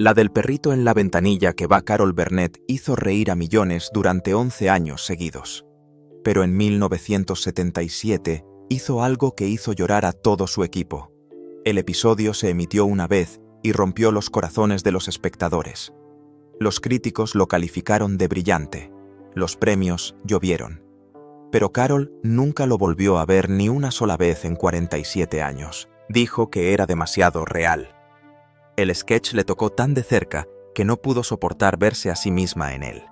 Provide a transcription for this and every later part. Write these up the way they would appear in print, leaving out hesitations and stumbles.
La del perrito en la ventanilla que va Carol Burnett hizo reír a millones durante 11 años seguidos. Pero en 1977 hizo algo que hizo llorar a todo su equipo. El episodio se emitió una vez y rompió los corazones de los espectadores. Los críticos lo calificaron de brillante. Los premios llovieron. Pero Carol nunca lo volvió a ver ni una sola vez en 47 años. Dijo que era demasiado real. El sketch le tocó tan de cerca que no pudo soportar verse a sí misma en él.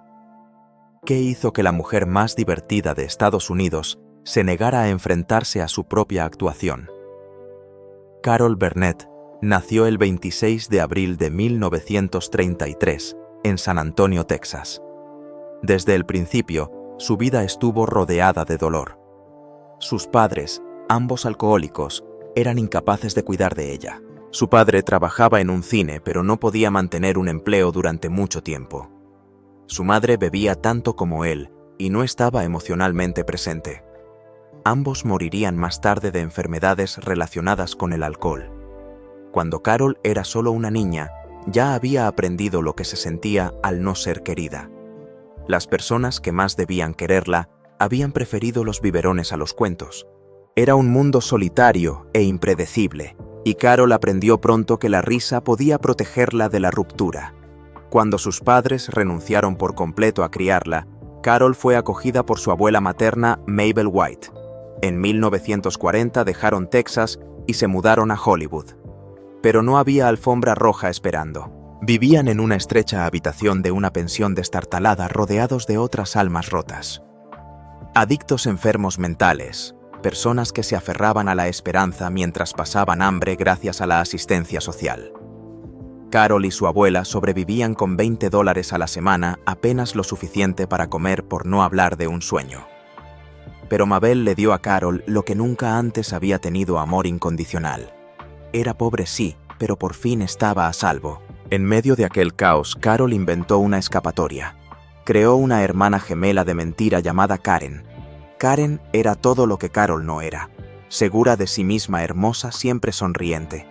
¿Qué hizo que la mujer más divertida de Estados Unidos se negara a enfrentarse a su propia actuación? Carol Burnett nació el 26 de abril de 1933 en San Antonio, Texas. Desde el principio, su vida estuvo rodeada de dolor. Sus padres, ambos alcohólicos, eran incapaces de cuidar de ella. Su padre trabajaba en un cine, pero no podía mantener un empleo durante mucho tiempo. Su madre bebía tanto como él y no estaba emocionalmente presente. Ambos morirían más tarde de enfermedades relacionadas con el alcohol. Cuando Carol era solo una niña, ya había aprendido lo que se sentía al no ser querida. Las personas que más debían quererla habían preferido los biberones a los cuentos. Era un mundo solitario e impredecible, y Carol aprendió pronto que la risa podía protegerla de la ruptura. Cuando sus padres renunciaron por completo a criarla, Carol fue acogida por su abuela materna, Mabel White. En 1940 dejaron Texas y se mudaron a Hollywood. Pero no había alfombra roja esperando. Vivían en una estrecha habitación de una pensión destartalada rodeados de otras almas rotas. Adictos enfermos mentales, personas que se aferraban a la esperanza mientras pasaban hambre gracias a la asistencia social. Carol y su abuela sobrevivían con $20 a la semana, apenas lo suficiente para comer, por no hablar de un sueño. Pero Mabel le dio a Carol lo que nunca antes había tenido: amor incondicional. Era pobre, sí, pero por fin estaba a salvo. En medio de aquel caos, Carol inventó una escapatoria. Creó una hermana gemela de mentira llamada Karen. Karen era todo lo que Carol no era. Segura de sí misma, hermosa, siempre sonriente.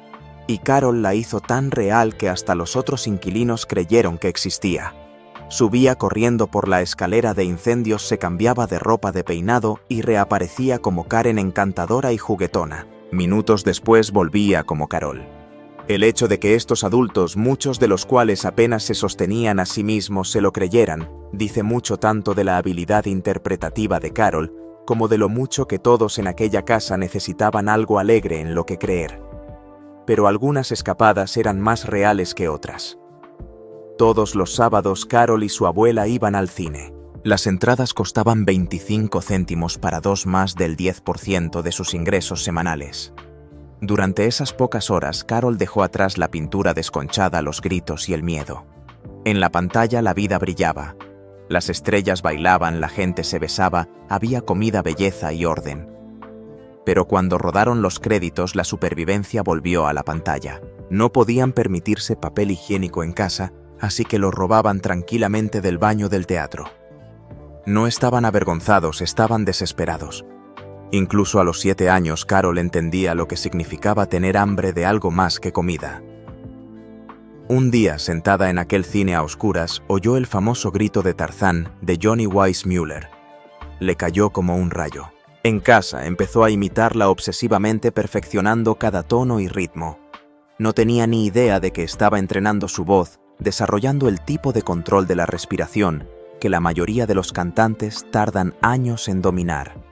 Y Carol la hizo tan real que hasta los otros inquilinos creyeron que existía. Subía corriendo por la escalera de incendios, se cambiaba de ropa, de peinado y reaparecía como Karen, encantadora y juguetona. Minutos después volvía como Carol. El hecho de que estos adultos, muchos de los cuales apenas se sostenían a sí mismos, se lo creyeran, dice mucho tanto de la habilidad interpretativa de Carol, como de lo mucho que todos en aquella casa necesitaban algo alegre en lo que creer. Pero algunas escapadas eran más reales que otras. Todos los sábados Carol y su abuela iban al cine. Las entradas costaban 25 céntimos para dos, más del 10% de sus ingresos semanales. Durante esas pocas horas, Carol dejó atrás la pintura desconchada, los gritos y el miedo. En la pantalla la vida brillaba. Las estrellas bailaban, la gente se besaba, había comida, belleza y orden. Pero cuando rodaron los créditos, la supervivencia volvió a la pantalla. No podían permitirse papel higiénico en casa, así que lo robaban tranquilamente del baño del teatro. No estaban avergonzados, estaban desesperados. Incluso a los 7 años, Carol entendía lo que significaba tener hambre de algo más que comida. Un día, sentada en aquel cine a oscuras, oyó el famoso grito de Tarzán de Johnny Weissmuller. Le cayó como un rayo. En casa empezó a imitarla obsesivamente, perfeccionando cada tono y ritmo. No tenía ni idea de que estaba entrenando su voz, desarrollando el tipo de control de la respiración que la mayoría de los cantantes tardan años en dominar.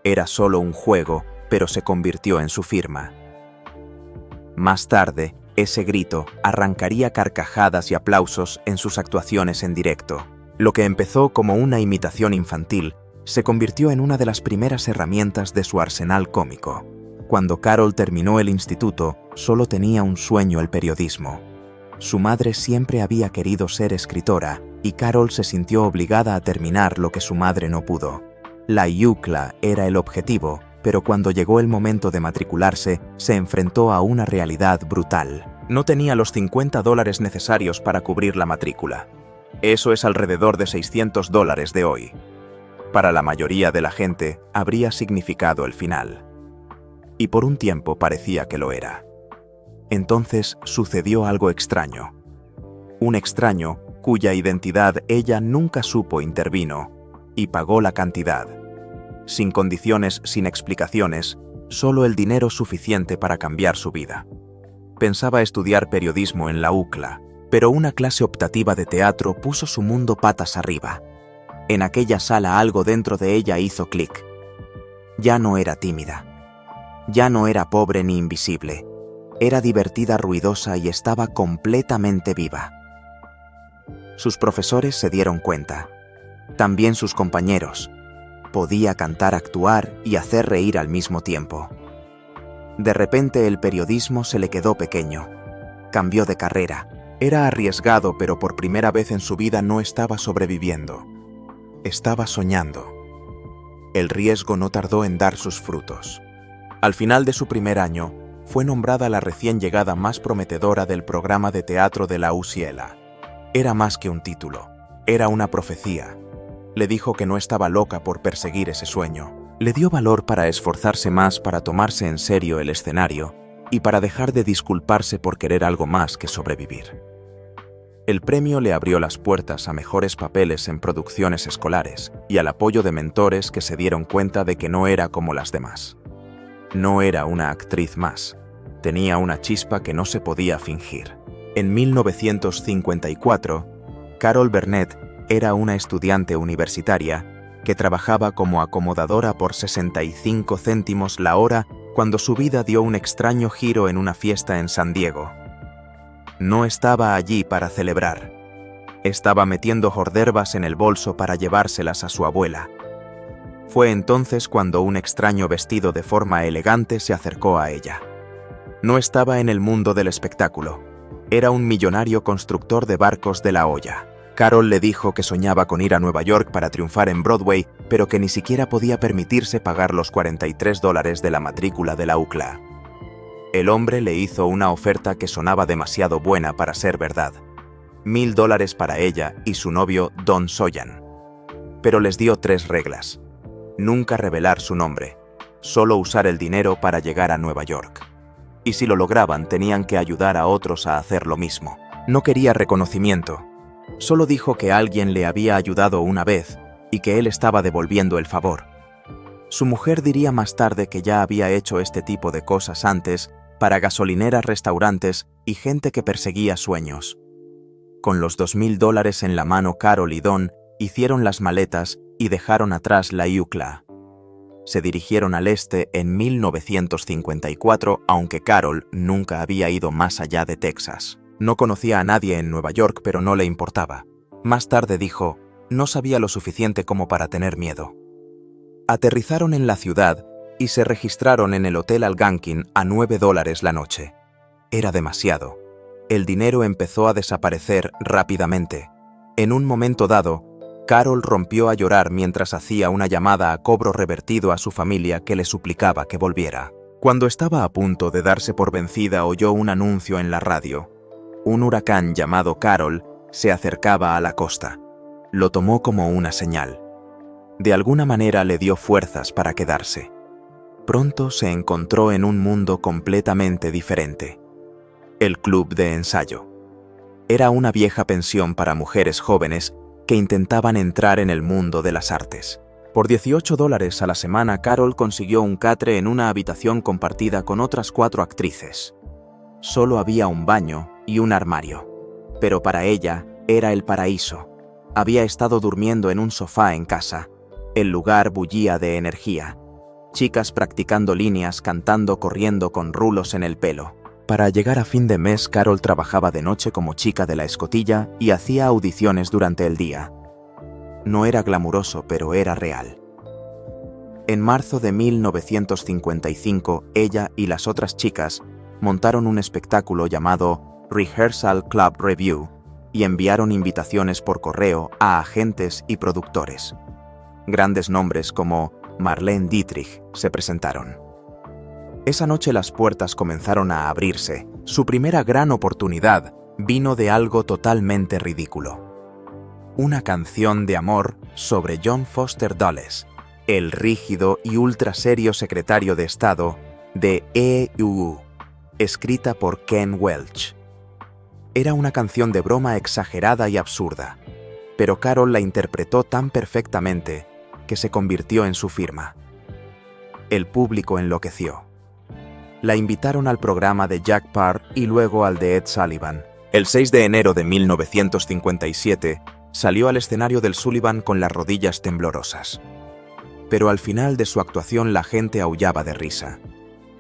Era solo un juego, pero se convirtió en su firma. Más tarde, ese grito arrancaría carcajadas y aplausos en sus actuaciones en directo. Lo que empezó como una imitación infantil se convirtió en una de las primeras herramientas de su arsenal cómico. Cuando Carol terminó el instituto, solo tenía un sueño: el periodismo. Su madre siempre había querido ser escritora y Carol se sintió obligada a terminar lo que su madre no pudo. La UCLA era el objetivo, pero cuando llegó el momento de matricularse, se enfrentó a una realidad brutal. No tenía los $50 necesarios para cubrir la matrícula. Eso es alrededor de $600 de hoy. Para la mayoría de la gente, habría significado el final. Y por un tiempo parecía que lo era. Entonces sucedió algo extraño. Un extraño, cuya identidad ella nunca supo, intervino y pagó la cantidad. Sin condiciones, sin explicaciones, solo el dinero suficiente para cambiar su vida. Pensaba estudiar periodismo en la UCLA, pero una clase optativa de teatro puso su mundo patas arriba. En aquella sala algo dentro de ella hizo clic. Ya no era tímida. Ya no era pobre ni invisible. Era divertida, ruidosa y estaba completamente viva. Sus profesores se dieron cuenta. También sus compañeros. Podía cantar, actuar y hacer reír al mismo tiempo. De repente el periodismo se le quedó pequeño. Cambió de carrera. Era arriesgado, pero por primera vez en su vida no estaba sobreviviendo. Estaba soñando. El riesgo no tardó en dar sus frutos. Al final de su primer año, fue nombrada la recién llegada más prometedora del programa de teatro de la UCLA. Era más que un título, era una profecía. Le dijo que no estaba loca por perseguir ese sueño. Le dio valor para esforzarse más, para tomarse en serio el escenario y para dejar de disculparse por querer algo más que sobrevivir. El premio le abrió las puertas a mejores papeles en producciones escolares y al apoyo de mentores que se dieron cuenta de que no era como las demás. No era una actriz más. Tenía una chispa que no se podía fingir. En 1954, Carol Burnett era una estudiante universitaria que trabajaba como acomodadora por 65 céntimos la hora cuando su vida dio un extraño giro en una fiesta en San Diego. No estaba allí para celebrar. Estaba metiendo hors-d'oeuvres en el bolso para llevárselas a su abuela. Fue entonces cuando un extraño vestido de forma elegante se acercó a ella. No estaba en el mundo del espectáculo. Era un millonario constructor de barcos de La Hoya. Carol le dijo que soñaba con ir a Nueva York para triunfar en Broadway, pero que ni siquiera podía permitirse pagar los $43 de la matrícula de la UCLA. El hombre le hizo una oferta que sonaba demasiado buena para ser verdad. $1,000 para ella y su novio Don Soyan. Pero les dio 3 reglas. Nunca revelar su nombre, solo usar el dinero para llegar a Nueva York. Y si lo lograban, tenían que ayudar a otros a hacer lo mismo. No quería reconocimiento. Solo dijo que alguien le había ayudado una vez y que él estaba devolviendo el favor. Su mujer diría más tarde que ya había hecho este tipo de cosas antes para gasolineras, restaurantes y gente que perseguía sueños. Con los $2,000 en la mano, Carol y Don hicieron las maletas y dejaron atrás la UCLA. Se dirigieron al este en 1954, aunque Carol nunca había ido más allá de Texas. No conocía a nadie en Nueva York, pero no le importaba. Más tarde dijo, no sabía lo suficiente como para tener miedo. Aterrizaron en la ciudad y se registraron en el Hotel Algonquin a $9 la noche. Era demasiado. El dinero empezó a desaparecer rápidamente. En un momento dado, Carol rompió a llorar mientras hacía una llamada a cobro revertido a su familia que le suplicaba que volviera. Cuando estaba a punto de darse por vencida, oyó un anuncio en la radio. Un huracán llamado Carol se acercaba a la costa. Lo tomó como una señal. De alguna manera le dio fuerzas para quedarse. Pronto se encontró en un mundo completamente diferente. El club de ensayo. Era una vieja pensión para mujeres jóvenes que intentaban entrar en el mundo de las artes. Por $18 a la semana, Carol consiguió un catre en una habitación compartida con otras 4 actrices. Solo había un baño y un armario, pero para ella era el paraíso. Había estado durmiendo en un sofá en casa. El lugar bullía de energía. Chicas practicando líneas, cantando, corriendo con rulos en el pelo. Para llegar a fin de mes, Carol trabajaba de noche como chica de la escotilla y hacía audiciones durante el día. No era glamuroso, pero era real. En marzo de 1955, ella y las otras chicas montaron un espectáculo llamado Rehearsal Club Review y enviaron invitaciones por correo a agentes y productores. Grandes nombres como Marlene Dietrich se presentaron. Esa noche las puertas comenzaron a abrirse. Su primera gran oportunidad vino de algo totalmente ridículo. Una canción de amor sobre John Foster Dulles, el rígido y ultra serio secretario de Estado de EUU, escrita por Ken Welch. Era una canción de broma exagerada y absurda, pero Carol la interpretó tan perfectamente que se convirtió en su firma. El público enloqueció. La invitaron al programa de Jack Paar y luego al de Ed Sullivan. El 6 de enero de 1957 salió al escenario del Sullivan con las rodillas temblorosas. Pero al final de su actuación la gente aullaba de risa.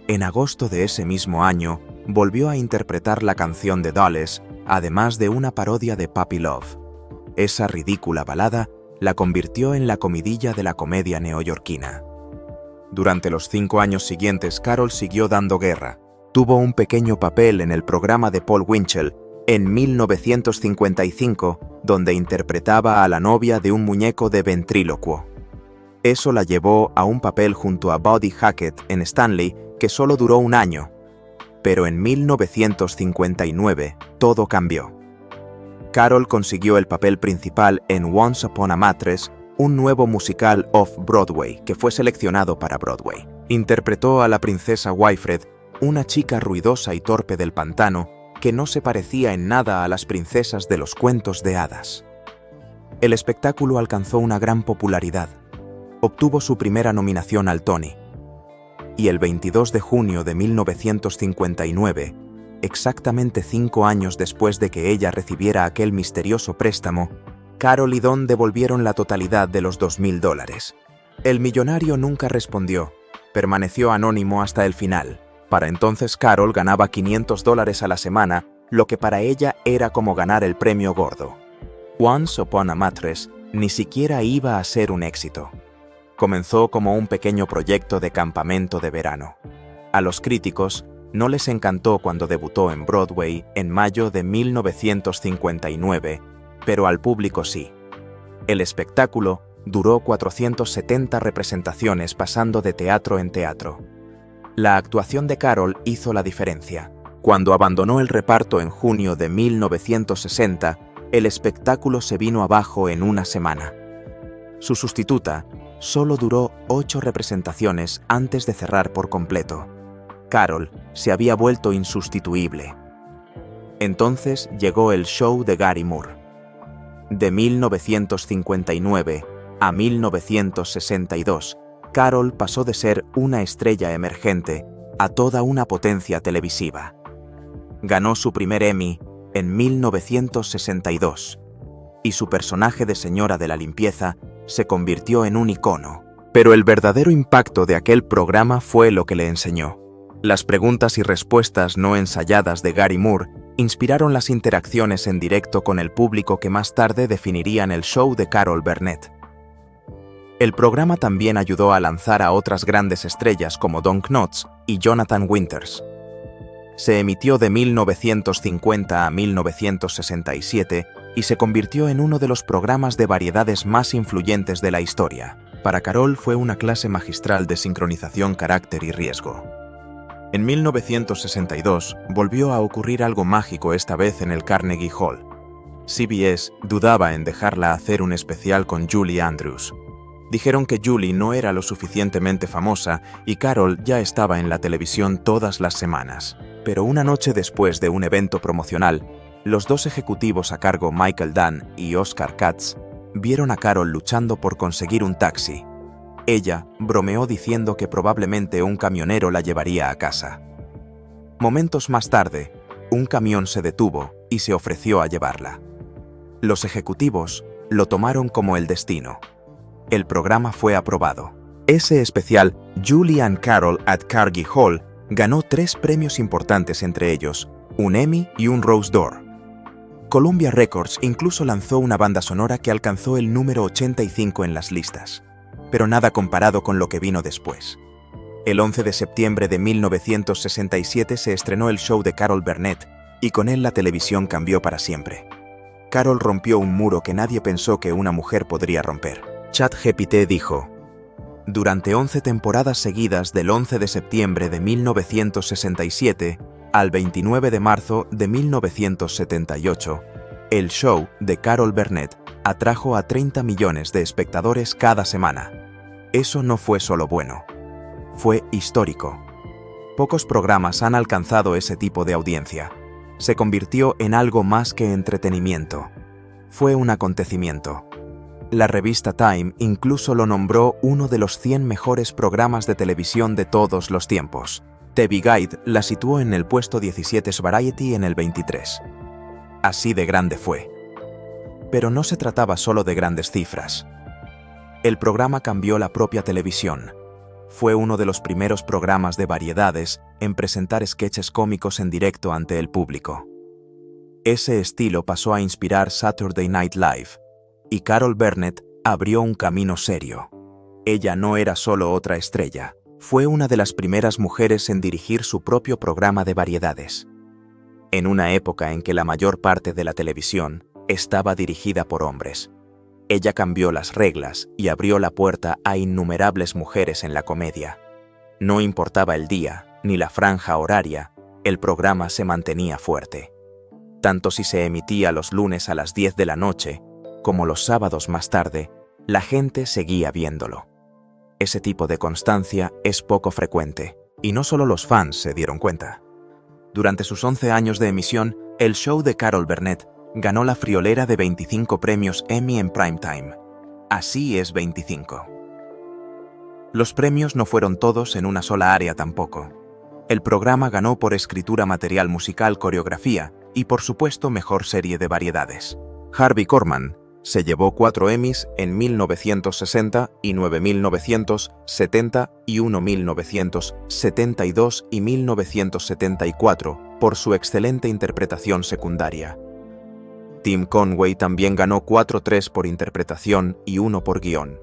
En agosto de ese mismo año volvió a interpretar la canción de Dolls, además de una parodia de Puppy Love. Esa ridícula balada la convirtió en la comidilla de la comedia neoyorquina. Durante los 5 años siguientes, Carol siguió dando guerra. Tuvo un pequeño papel en el programa de Paul Winchell en 1955, donde interpretaba a la novia de un muñeco de ventrílocuo. Eso la llevó a un papel junto a Buddy Hackett en Stanley, que solo duró un año. Pero en 1959 todo cambió. Carol consiguió el papel principal en Once Upon a Mattress, un nuevo musical off-Broadway que fue seleccionado para Broadway. Interpretó a la princesa Winifred, una chica ruidosa y torpe del pantano que no se parecía en nada a las princesas de los cuentos de hadas. El espectáculo alcanzó una gran popularidad. Obtuvo su primera nominación al Tony. Y el 22 de junio de 1959, exactamente 5 años después de que ella recibiera aquel misterioso préstamo, Carol y Don devolvieron la totalidad de los $2,000. El millonario nunca respondió, permaneció anónimo hasta el final. Para entonces Carol ganaba $500 a la semana, lo que para ella era como ganar el premio gordo. Once Upon a Mattress ni siquiera iba a ser un éxito. Comenzó como un pequeño proyecto de campamento de verano. A los críticos no les encantó cuando debutó en Broadway en mayo de 1959, pero al público sí. El espectáculo duró 470 representaciones pasando de teatro en teatro. La actuación de Carol hizo la diferencia. Cuando abandonó el reparto en junio de 1960, el espectáculo se vino abajo en una semana. Su sustituta solo duró 8 representaciones antes de cerrar por completo. Carol se había vuelto insustituible. Entonces llegó el show de Gary Moore. De 1959 a 1962, Carol pasó de ser una estrella emergente a toda una potencia televisiva. Ganó su primer Emmy en 1962 y su personaje de señora de la limpieza se convirtió en un icono. Pero el verdadero impacto de aquel programa fue lo que le enseñó. Las preguntas y respuestas no ensayadas de Gary Moore inspiraron las interacciones en directo con el público que más tarde definirían el show de Carol Burnett. El programa también ayudó a lanzar a otras grandes estrellas como Don Knotts y Jonathan Winters. Se emitió de 1950 a 1967 y se convirtió en uno de los programas de variedades más influyentes de la historia. Para Carol fue una clase magistral de sincronización, carácter y riesgo. En 1962 volvió a ocurrir algo mágico, esta vez en el Carnegie Hall. CBS dudaba en dejarla hacer un especial con Julie Andrews. Dijeron que Julie no era lo suficientemente famosa y Carol ya estaba en la televisión todas las semanas. Pero una noche después de un evento promocional, los 2 ejecutivos a cargo, Michael Dunn y Oscar Katz, vieron a Carol luchando por conseguir un taxi. Ella bromeó diciendo que probablemente un camionero la llevaría a casa. Momentos más tarde, un camión se detuvo y se ofreció a llevarla. Los ejecutivos lo tomaron como el destino. El programa fue aprobado. Ese especial, Julie and Carol at Carnegie Hall, ganó 3 premios importantes, entre ellos un Emmy y un Rose d'Or. Columbia Records incluso lanzó una banda sonora que alcanzó el número 85 en las listas, pero nada comparado con lo que vino después. El 11 de septiembre de 1967 se estrenó el show de Carol Burnett y con él la televisión cambió para siempre. Carol rompió un muro que nadie pensó que una mujer podría romper. ChatGPT dijo: durante 11 temporadas seguidas del 11 de septiembre de 1967 al 29 de marzo de 1978, el show de Carol Burnett atrajo a 30 millones de espectadores cada semana. Eso no fue solo bueno, fue histórico. Pocos programas han alcanzado ese tipo de audiencia. se convirtió en algo más que entretenimiento. Fue un acontecimiento. La revista Time incluso lo nombró uno de los 100 mejores programas de televisión de todos los tiempos. TV Guide la situó en el puesto 17, Variety en el 23. Así de grande fue. Pero no se trataba solo de grandes cifras. El programa cambió la propia televisión. Fue uno de los primeros programas de variedades en presentar sketches cómicos en directo ante el público. Ese estilo pasó a inspirar Saturday Night Live, y Carol Burnett abrió un camino serio. Ella no era solo otra estrella, fue una de las primeras mujeres en dirigir su propio programa de variedades. En una época en que la mayor parte de la televisión estaba dirigida por hombres, ella cambió las reglas y abrió la puerta a innumerables mujeres en la comedia. No importaba el día ni la franja horaria, el programa se mantenía fuerte. Tanto si se emitía los lunes a las 10 de la noche, como los sábados más tarde, la gente seguía viéndolo. Ese tipo de constancia es poco frecuente, y no solo los fans se dieron cuenta. Durante sus 11 años de emisión, el show de Carol Burnett ganó la friolera de 25 premios Emmy en primetime. Así es 25. Los premios no fueron todos en una sola área tampoco. El programa ganó por escritura material musical, coreografía y por supuesto mejor serie de variedades. Harvey Korman se llevó 4 Emmys en 1960 y 9 1970 y 1 1972 y 1974 por su excelente interpretación secundaria. Tim Conway también ganó 3 por interpretación y 1 por guión.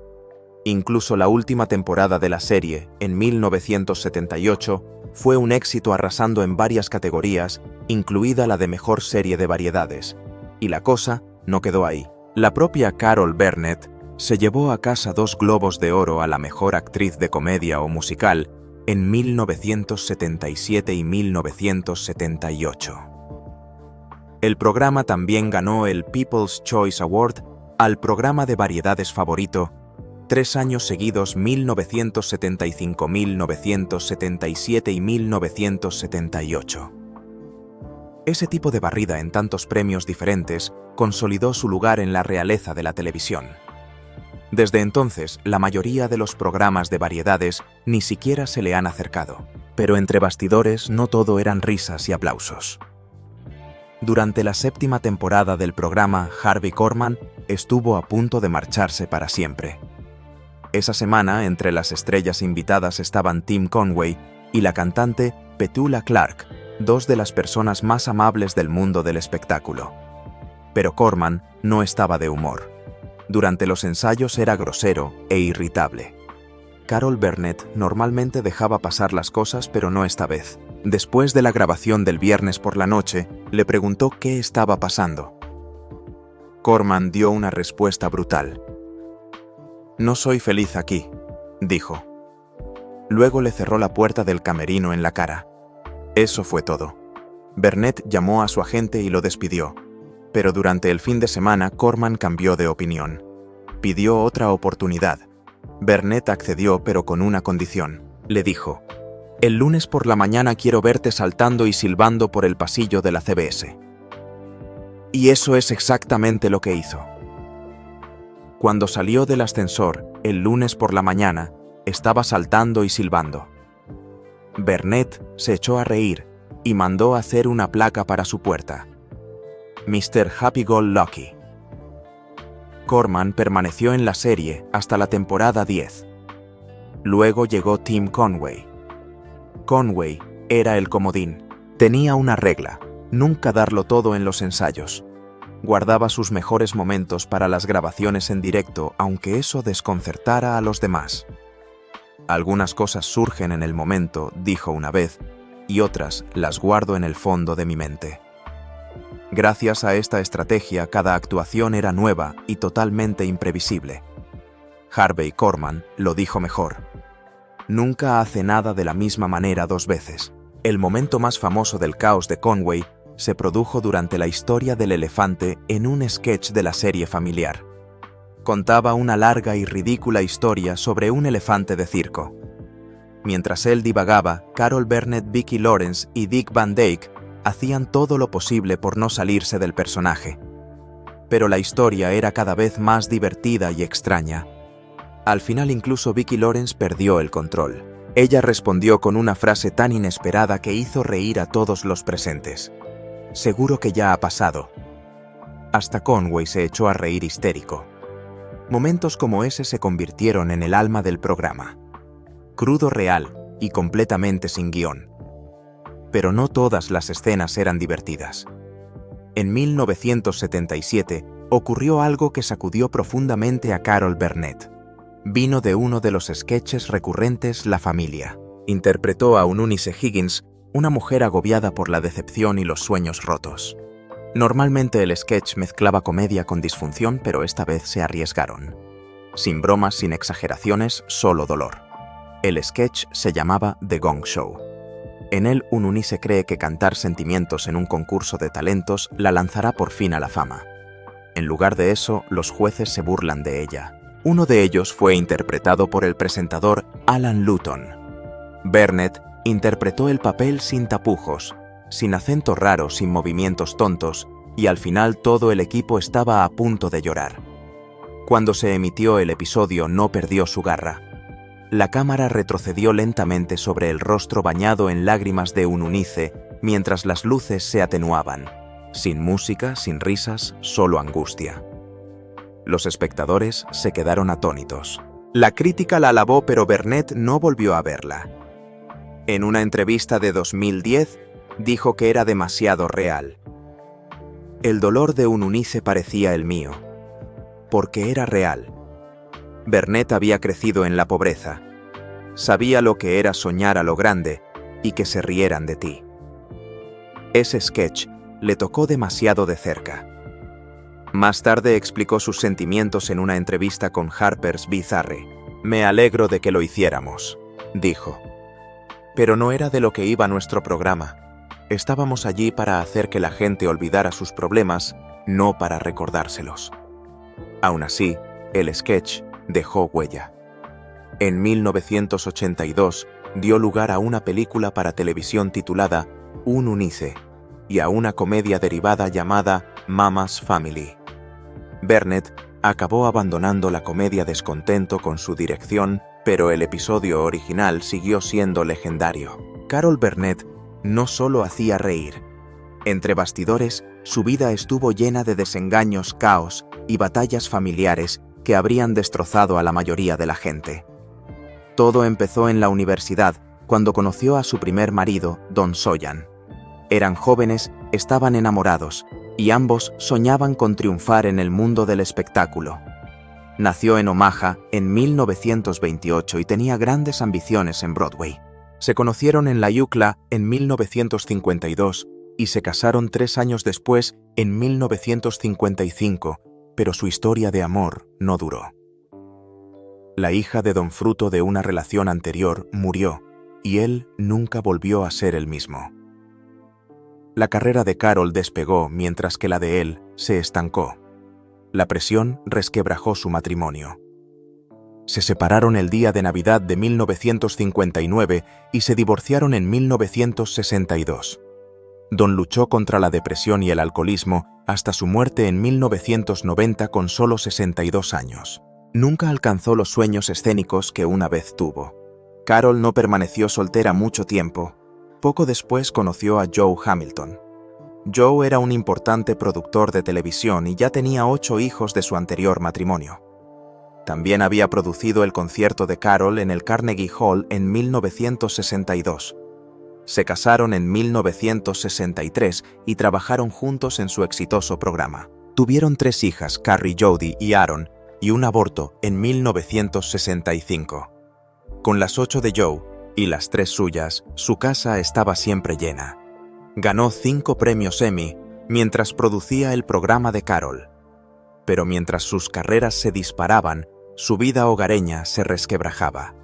Incluso la última temporada de la serie, en 1978, fue un éxito arrasando en varias categorías, incluida la de mejor serie de variedades. Y la cosa no quedó ahí. La propia Carol Burnett se llevó a casa 2 Globos de Oro a la mejor actriz de comedia o musical en 1977 y 1978. El programa también ganó el People's Choice Award al programa de variedades favorito 3 años seguidos, 1975, 1977 y 1978. Ese tipo de barrida en tantos premios diferentes consolidó su lugar en la realeza de la televisión. Desde entonces, la mayoría de los programas de variedades ni siquiera se le han acercado, pero entre bastidores no todo eran risas y aplausos. Durante la 7ª temporada del programa, Harvey Korman estuvo a punto de marcharse para siempre. Esa semana, entre las estrellas invitadas estaban Tim Conway y la cantante Petula Clark, 2 de las personas más amables del mundo del espectáculo. Pero Korman no estaba de humor. Durante los ensayos era grosero e irritable. Carol Burnett normalmente dejaba pasar las cosas, pero no esta vez. Después de la grabación del viernes por la noche, le preguntó qué estaba pasando. Korman dio una respuesta brutal. «No soy feliz aquí», dijo. Luego le cerró la puerta del camerino en la cara. Eso fue todo. Burnett llamó a su agente y lo despidió. Pero durante el fin de semana, Korman cambió de opinión. Pidió otra oportunidad. Burnett accedió, pero con una condición. Le dijo: «El lunes por la mañana quiero verte saltando y silbando por el pasillo de la CBS». Y eso es exactamente lo que hizo. Cuando salió del ascensor, el lunes por la mañana, estaba saltando y silbando. Burnett se echó a reír y mandó hacer una placa para su puerta. Mr. Happy Go Lucky. Korman permaneció en la serie hasta la temporada 10. Luego llegó Tim Conway. Conway era el comodín. Tenía una regla: nunca darlo todo en los ensayos. Guardaba sus mejores momentos para las grabaciones en directo, aunque eso desconcertara a los demás. «Algunas cosas surgen en el momento», dijo una vez, «y otras las guardo en el fondo de mi mente». Gracias a esta estrategia, cada actuación era nueva y totalmente imprevisible. Harvey Korman lo dijo mejor: «Nunca hace nada de la misma manera 2 veces». El momento más famoso del caos de Conway se produjo durante la historia del elefante en un sketch de la serie familiar. Contaba una larga y ridícula historia sobre un elefante de circo. Mientras él divagaba, Carol Burnett, Vicki Lawrence y Dick Van Dyke hacían todo lo posible por no salirse del personaje. Pero la historia era cada vez más divertida y extraña. Al final incluso Vicki Lawrence perdió el control. Ella respondió con una frase tan inesperada que hizo reír a todos los presentes. «Seguro que ya ha pasado». Hasta Conway se echó a reír histérico. Momentos como ese se convirtieron en el alma del programa. Crudo, real y completamente sin guión. Pero no todas las escenas eran divertidas. En 1977 ocurrió algo que sacudió profundamente a Carol Burnett. Vino de uno de los sketches recurrentes La Familia. Interpretó a Eunice Higgins, una mujer agobiada por la decepción y los sueños rotos. Normalmente el sketch mezclaba comedia con disfunción, pero esta vez se arriesgaron. Sin bromas, sin exageraciones, solo dolor. El sketch se llamaba The Gong Show. En él, Eunice cree que cantar sentimientos en un concurso de talentos la lanzará por fin a la fama. En lugar de eso, los jueces se burlan de ella. Uno de ellos fue interpretado por el presentador Alan Luton. Burnett interpretó el papel sin tapujos, sin acento raro, sin movimientos tontos, y al final todo el equipo estaba a punto de llorar. Cuando se emitió el episodio no perdió su garra. La cámara retrocedió lentamente sobre el rostro bañado en lágrimas de Eunice mientras las luces se atenuaban. Sin música, sin risas, solo angustia. Los espectadores se quedaron atónitos. La crítica la alabó, pero Burnett no volvió a verla. En una entrevista de 2010, dijo que era demasiado real. El dolor de Eunice parecía el mío, porque era real. Burnett había crecido en la pobreza. Sabía lo que era soñar a lo grande y que se rieran de ti. Ese sketch le tocó demasiado de cerca. Más tarde explicó sus sentimientos en una entrevista con Harper's Bizarre. «Me alegro de que lo hiciéramos», dijo. «Pero no era de lo que iba nuestro programa. Estábamos allí para hacer que la gente olvidara sus problemas, no para recordárselos». Aún así, el sketch dejó huella. En 1982 dio lugar a una película para televisión titulada Eunice y a una comedia derivada llamada Mama's Family. Burnett acabó abandonando la comedia descontento con su dirección, pero el episodio original siguió siendo legendario. Carol Burnett no solo hacía reír. Entre bastidores, su vida estuvo llena de desengaños, caos y batallas familiares que habrían destrozado a la mayoría de la gente. Todo empezó en la universidad, cuando conoció a su primer marido, Don Soyan. Eran jóvenes, estaban enamorados, y ambos soñaban con triunfar en el mundo del espectáculo. Nació en Omaha en 1928 y tenía grandes ambiciones en Broadway. Se conocieron en la UCLA en 1952 y se casaron 3 años después, en 1955, pero su historia de amor no duró. La hija de Don fruto de una relación anterior murió, y él nunca volvió a ser el mismo. La carrera de Carol despegó mientras que la de él se estancó. La presión resquebrajó su matrimonio. Se separaron el día de Navidad de 1959 y se divorciaron en 1962. Don luchó contra la depresión y el alcoholismo hasta su muerte en 1990 con solo 62 años. Nunca alcanzó los sueños escénicos que una vez tuvo. Carol no permaneció soltera mucho tiempo. Poco después conoció a Joe Hamilton. Joe era un importante productor de televisión y ya tenía 8 hijos de su anterior matrimonio. También había producido el concierto de Carol en el Carnegie Hall en 1962. Se casaron en 1963 y trabajaron juntos en su exitoso programa. Tuvieron 3 hijas, Carrie, Jody y Aaron, y un aborto en 1965. Con las 8 de Joe y las 3 suyas, su casa estaba siempre llena. Ganó 5 premios Emmy mientras producía el programa de Carol. Pero mientras sus carreras se disparaban, su vida hogareña se resquebrajaba.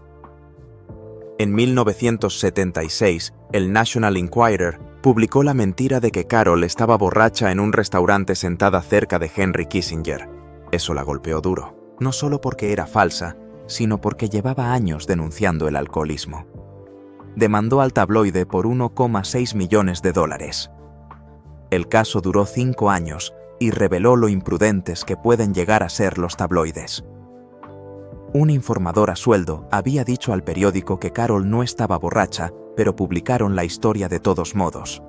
En 1976, el National Enquirer publicó la mentira de que Carol estaba borracha en un restaurante sentada cerca de Henry Kissinger. Eso la golpeó duro, no solo porque era falsa, sino porque llevaba años denunciando el alcoholismo. Demandó al tabloide por $1,6 millones. El caso duró 5 años y reveló lo imprudentes que pueden llegar a ser los tabloides. Un informador a sueldo había dicho al periódico que Carol no estaba borracha, pero publicaron la historia de todos modos.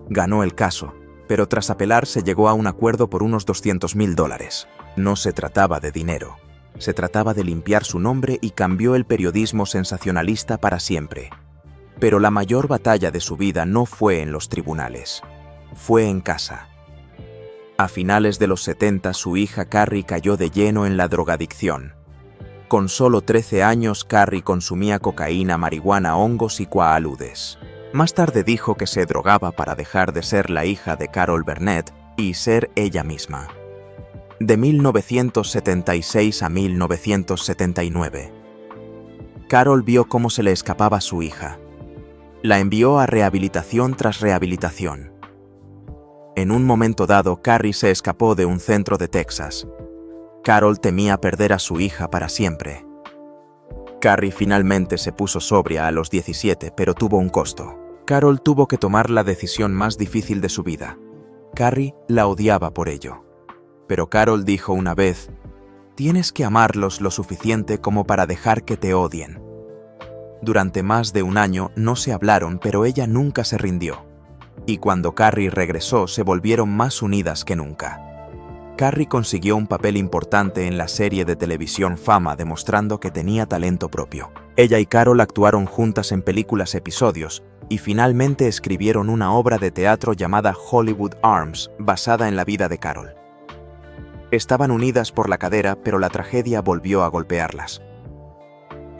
Ganó el caso, pero tras apelar se llegó a un acuerdo por unos $200.000. No se trataba de dinero, se trataba de limpiar su nombre y cambió el periodismo sensacionalista para siempre. Pero la mayor batalla de su vida no fue en los tribunales, fue en casa. A finales de los 70 su hija Carrie cayó de lleno en la drogadicción. Con solo 13 años Carrie consumía cocaína, marihuana, hongos y coaludes. Más tarde dijo que se drogaba para dejar de ser la hija de Carol Burnett y ser ella misma. De 1976 a 1979. Carol vio cómo se le escapaba su hija. La envió a rehabilitación tras rehabilitación. En un momento dado, Carrie se escapó de un centro de Texas. Carol temía perder a su hija para siempre. Carrie finalmente se puso sobria a los 17, pero tuvo un costo. Carol tuvo que tomar la decisión más difícil de su vida. Carrie la odiaba por ello. Pero Carol dijo una vez: «Tienes que amarlos lo suficiente como para dejar que te odien». Durante más de un año no se hablaron, pero ella nunca se rindió. Y cuando Carrie regresó, se volvieron más unidas que nunca. Carrie consiguió un papel importante en la serie de televisión Fama, demostrando que tenía talento propio. Ella y Carol actuaron juntas en películas episodios y finalmente escribieron una obra de teatro llamada Hollywood Arms, basada en la vida de Carol. Estaban unidas por la cadera, pero la tragedia volvió a golpearlas.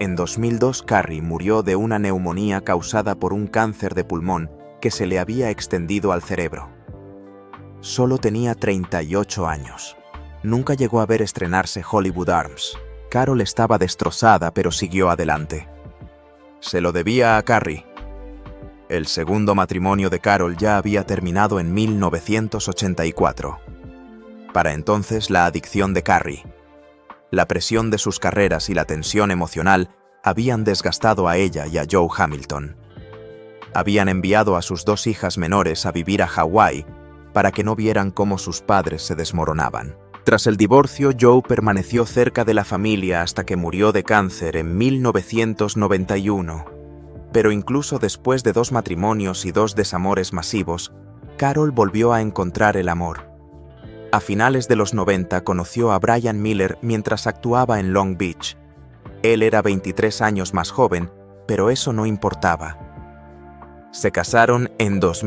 En 2002, Carrie murió de una neumonía causada por un cáncer de pulmón que se le había extendido al cerebro. Solo tenía 38 años. Nunca llegó a ver estrenarse Hollywood Arms. Carol estaba destrozada, pero siguió adelante. Se lo debía a Carrie. El segundo matrimonio de Carol ya había terminado en 1984. Para entonces, la adicción de Carrie, la presión de sus carreras y la tensión emocional habían desgastado a ella y a Joe Hamilton. Habían enviado a sus 2 hijas menores a vivir a Hawái para que no vieran cómo sus padres se desmoronaban. Tras el divorcio, Joe permaneció cerca de la familia hasta que murió de cáncer en 1991. Pero incluso después de 2 matrimonios y 2 desamores masivos, Carol volvió a encontrar el amor. A finales de los 90 conoció a Brian Miller mientras actuaba en Long Beach. Él era 23 años más joven, pero eso no importaba. Se casaron en 2000.